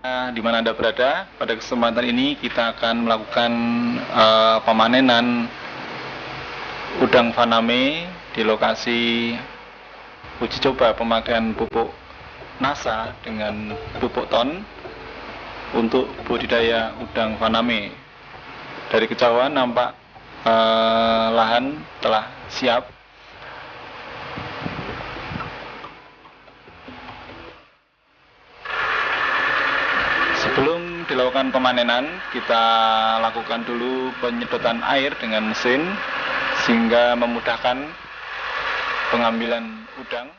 Di mana Anda berada, pada kesempatan ini kita akan melakukan pemanenan udang faname di lokasi uji coba pemakaian pupuk NASA dengan pupuk ton untuk budidaya udang faname. Dari kejauhan nampak lahan telah siap. Sebelum dilakukan pemanenan, kita lakukan dulu penyedotan air dengan mesin sehingga memudahkan pengambilan udang.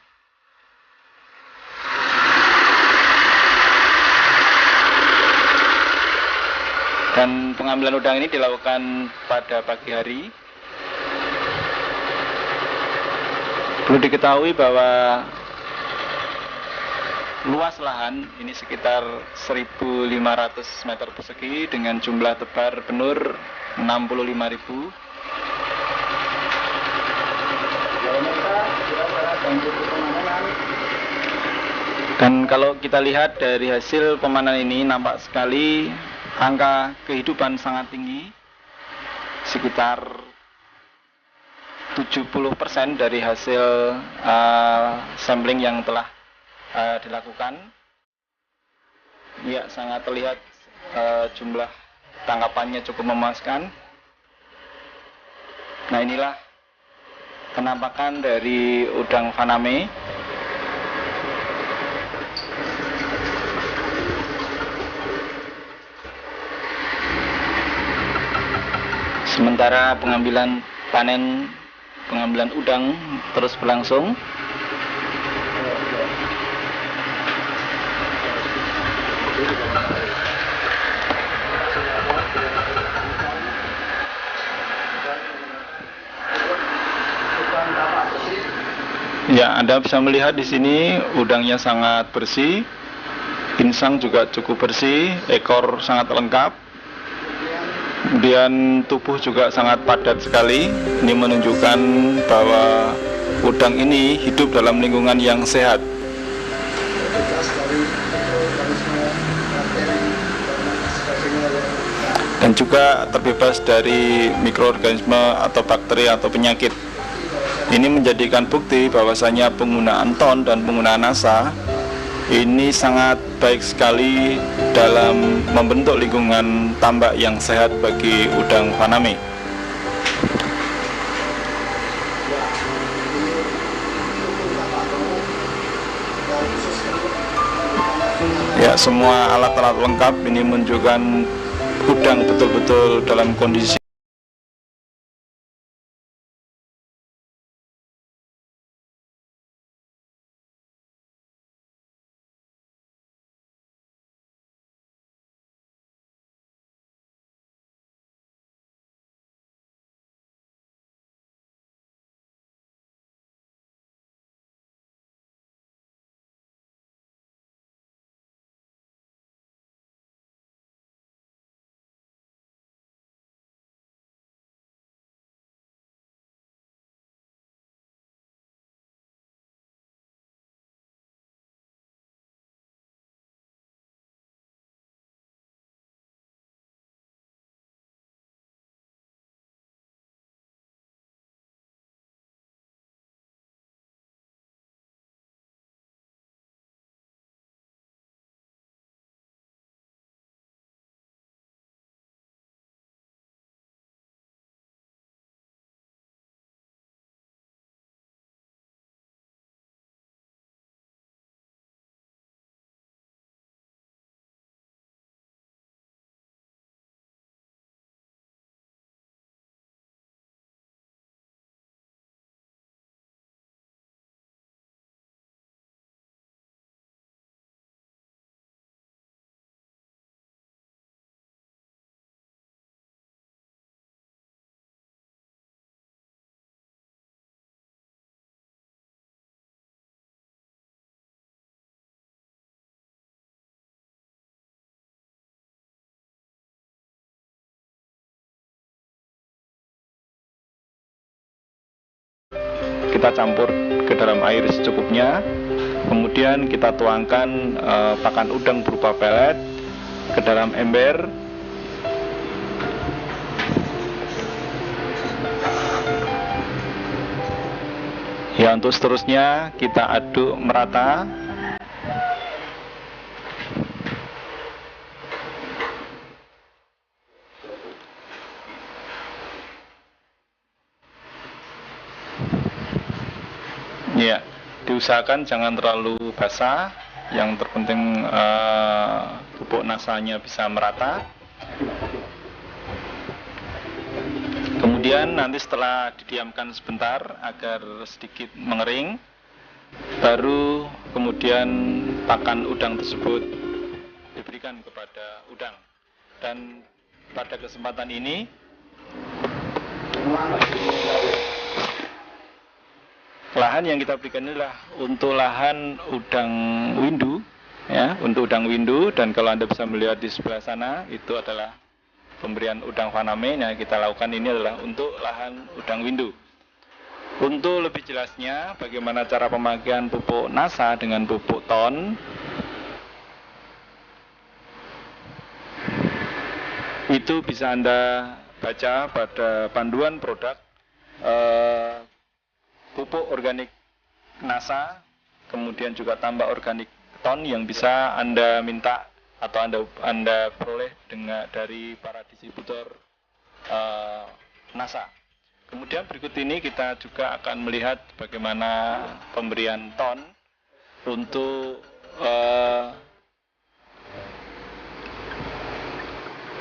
Dan pengambilan udang ini dilakukan pada pagi hari. Perlu diketahui bahwa luas lahan ini sekitar 1.500 meter persegi dengan jumlah tebar benur 65.000. Dan kalau kita lihat dari hasil pemanenan ini, nampak sekali angka kehidupan sangat tinggi, sekitar 70% dari hasil sampling yang telah dilakukan. Ya, sangat terlihat jumlah tangkapannya cukup memuaskan. Nah, inilah penampakan dari udang faname. Sementara pengambilan udang terus berlangsung. Ya, Anda bisa melihat di sini udangnya sangat bersih, insang juga cukup bersih, ekor sangat lengkap, kemudian tubuh juga sangat padat sekali. Ini menunjukkan bahwa udang ini hidup dalam lingkungan yang sehat. Dan juga terbebas dari mikroorganisme atau bakteri atau penyakit. Ini menjadikan bukti bahwasanya penggunaan ton dan penggunaan NASA ini sangat baik sekali dalam membentuk lingkungan tambak yang sehat bagi udang faname. Ya, semua alat-alat lengkap ini menunjukkan udang betul-betul dalam kondisi kita campur ke dalam air secukupnya. Kemudian kita tuangkan pakan udang berupa pelet ke dalam ember. Ya, untuk seterusnya kita aduk merata. Ya, diusahakan jangan terlalu basah. Yang terpenting pupuk nasanya bisa merata. Kemudian nanti setelah didiamkan sebentar agar sedikit mengering, baru kemudian pakan udang tersebut diberikan kepada udang. Dan pada kesempatan ini lahan yang kita berikan inilah untuk lahan udang windu, ya, untuk udang windu. Dan kalau Anda bisa melihat di sebelah sana, itu adalah pemberian udang faname yang kita lakukan. Ini adalah untuk lahan udang windu. Untuk lebih jelasnya bagaimana cara pemakaian pupuk NASA dengan pupuk ton, itu bisa Anda baca pada panduan produk pupuk organik NASA, kemudian juga tambak organik ton yang bisa Anda minta atau Anda peroleh dari para distributor NASA. Kemudian berikut ini kita juga akan melihat bagaimana pemberian ton untuk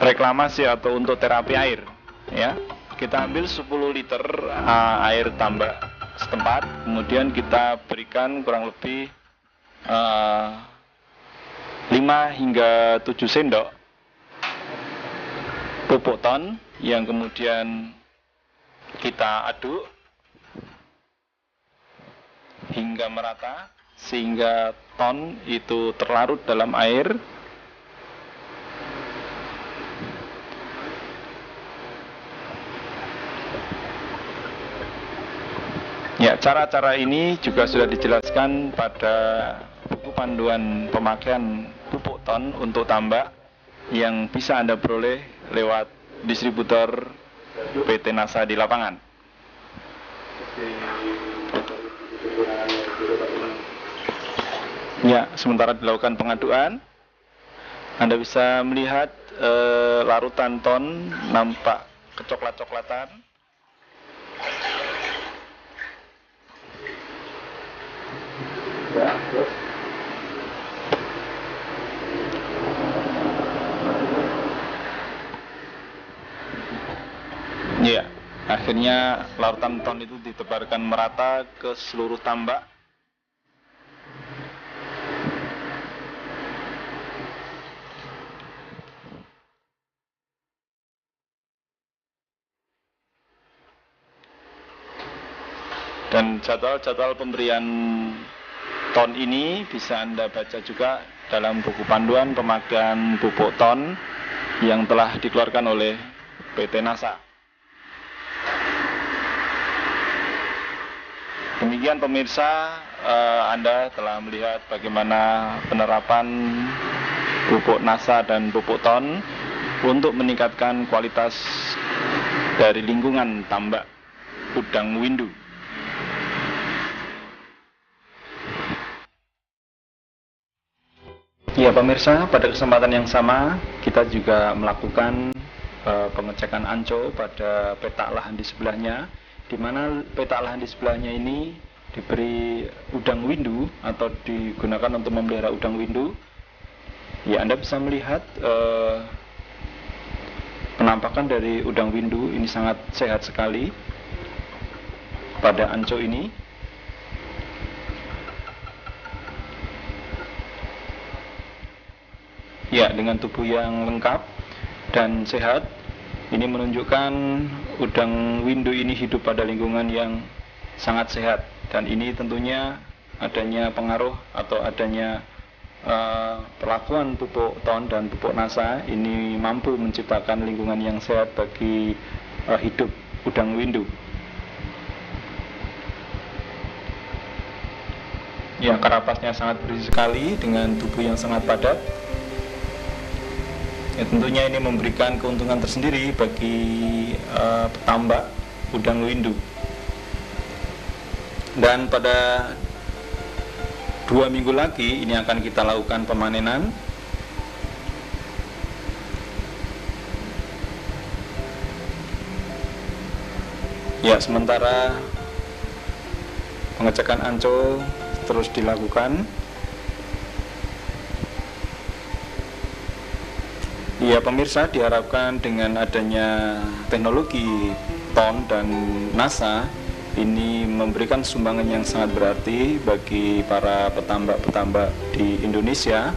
reklamasi atau untuk terapi air. Ya, kita ambil 10 liter air tambak setempat, kemudian kita berikan kurang lebih 5 hingga 7 sendok pupuk ton yang kemudian kita aduk hingga merata sehingga ton itu terlarut dalam air. Ya, cara-cara ini juga sudah dijelaskan pada buku panduan pemakaian pupuk ton untuk tambak yang bisa Anda peroleh lewat distributor PT NASA di lapangan. Ya, sementara dilakukan pengaduan, Anda bisa melihat larutan ton nampak kecoklat-coklatan. Ya, akhirnya larutan ton itu ditebarkan merata ke seluruh tambak. Dan jadwal-jadwal pemberian ton ini bisa Anda baca juga dalam buku panduan pemakaian pupuk ton yang telah dikeluarkan oleh PT NASA. Demikian pemirsa, Anda telah melihat bagaimana penerapan pupuk NASA dan pupuk ton untuk meningkatkan kualitas dari lingkungan tambak udang windu. Ya pemirsa, pada kesempatan yang sama kita juga melakukan pengecekan anco pada petak lahan di sebelahnya, di mana petak lahan di sebelahnya ini diberi udang windu atau digunakan untuk memelihara udang windu. Ya, Anda bisa melihat penampakan dari udang windu ini sangat sehat sekali pada anco ini. Ya, dengan tubuh yang lengkap dan sehat, ini menunjukkan udang windu ini hidup pada lingkungan yang sangat sehat. Dan ini tentunya adanya pengaruh atau adanya perlakuan pupuk ton dan pupuk NASA ini mampu menciptakan lingkungan yang sehat bagi hidup udang windu. Ya, karapasnya sangat berisi sekali dengan tubuh yang sangat padat. Ya, tentunya ini memberikan keuntungan tersendiri bagi petambak udang windu. Dan pada 2 minggu lagi ini akan kita lakukan pemanenan. Ya, sementara pengecekan ancol terus dilakukan. Ya pemirsa, diharapkan dengan adanya teknologi TON dan NASA ini memberikan sumbangan yang sangat berarti bagi para petambak-petambak di Indonesia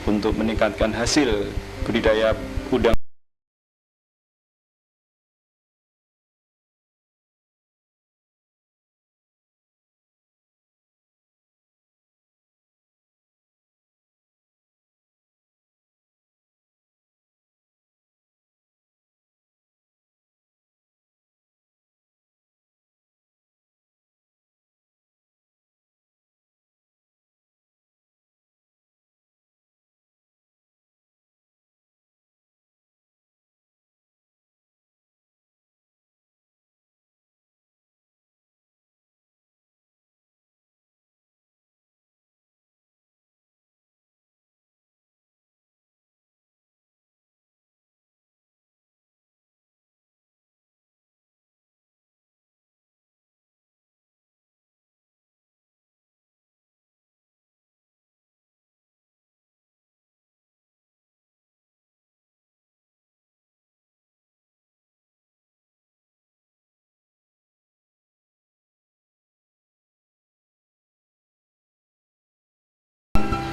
untuk meningkatkan hasil budidaya udang.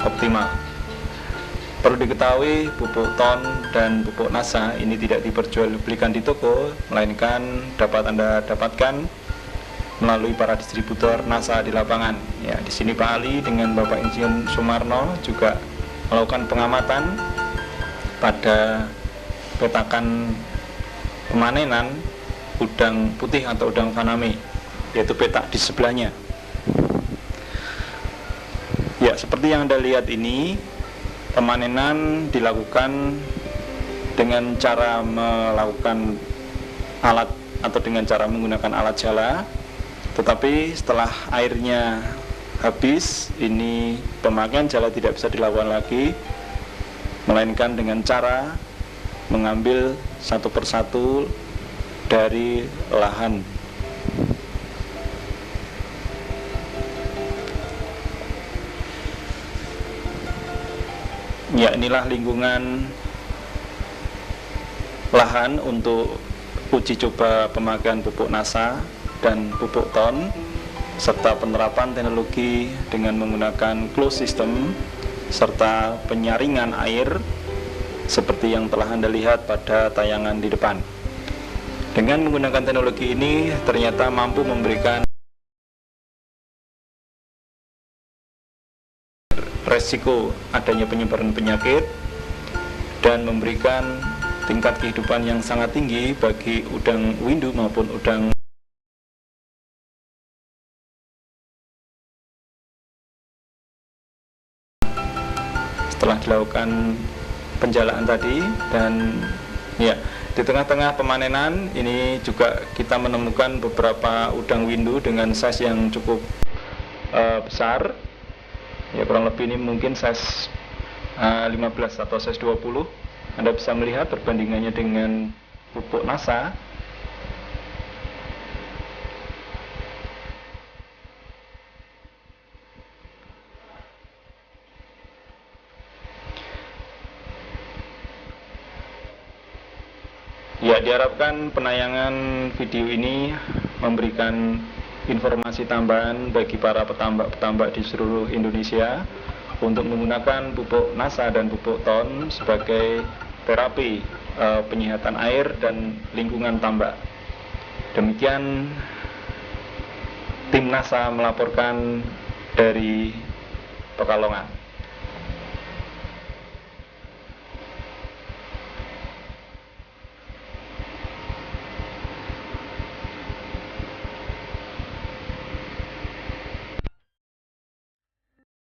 Optimal. Perlu diketahui pupuk TON dan pupuk NASA ini tidak diperjualbelikan di toko, melainkan dapat Anda dapatkan melalui para distributor NASA di lapangan. Ya, di sini Pak Ali dengan Bapak Insinyur Sumarno juga melakukan pengamatan pada petakan pemanenan udang putih atau udang faname, yaitu petak di sebelahnya. Ya, seperti yang Anda lihat ini, pemanenan dilakukan dengan cara melakukan alat atau dengan cara menggunakan alat jala. Tetapi setelah airnya habis, ini pemakaian jala tidak bisa dilakukan lagi, melainkan dengan cara mengambil satu persatu dari lahan. Ya, inilah lingkungan lahan untuk uji coba pemakaian pupuk NASA dan pupuk TON serta penerapan teknologi dengan menggunakan closed system serta penyaringan air seperti yang telah Anda lihat pada tayangan di depan. Dengan menggunakan teknologi ini ternyata mampu memberikan resiko adanya penyebaran penyakit dan memberikan tingkat kehidupan yang sangat tinggi bagi udang windu maupun udang. Setelah dilakukan penjalaan tadi, dan ya, di tengah-tengah pemanenan ini juga kita menemukan beberapa udang windu dengan size yang cukup besar. Ya, kurang lebih ini mungkin size 15 atau size 20. Anda bisa melihat perbandingannya dengan pupuk NASA. Ya, diharapkan penayangan video ini memberikan informasi tambahan bagi para petambak-petambak di seluruh Indonesia untuk menggunakan pupuk NASA dan pupuk TON sebagai terapi penyihatan air dan lingkungan tambak. Demikian tim NASA melaporkan dari Pekalongan.